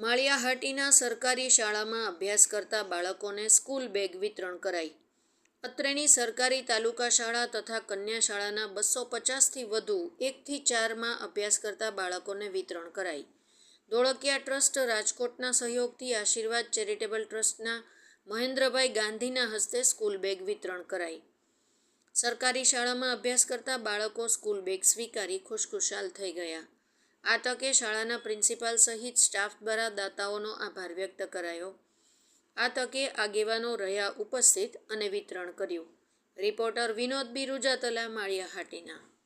માળિયાહાટીના સરકારી શાળામાં અભ્યાસ કરતા બાળકોને સ્કૂલ બેગ વિતરણ કરાઈ. અત્રેની સરકારી તાલુકા શાળા તથા કન્યા શાળાના 250થી વધુ 1થી 4માં અભ્યાસ કરતા બાળકોને વિતરણ કરાઈ. ધોળકિયા ટ્રસ્ટ રાજકોટના સહયોગથી આશીર્વાદ ચેરિટેબલ ટ્રસ્ટના મહેન્દ્રભાઈ ગાંધીના હસ્તે સ્કૂલ બેગ વિતરણ કરાઈ. સરકારી શાળામાં અભ્યાસ કરતા બાળકો સ્કૂલ બેગ સ્વીકારી ખુશખુશાલ થઈ ગયા. આ તકે શાળાના પ્રિન્સિપાલ સહિત સ્ટાફ દ્વારા દાતાઓનો આભાર વ્યક્ત કરાયો. આ તકે આગેવાનો રહ્યા ઉપસ્થિત અને વિતરણ કર્યું. રિપોર્ટર વિનોદ બી રૂજાતલા, માળિયાહાટીના.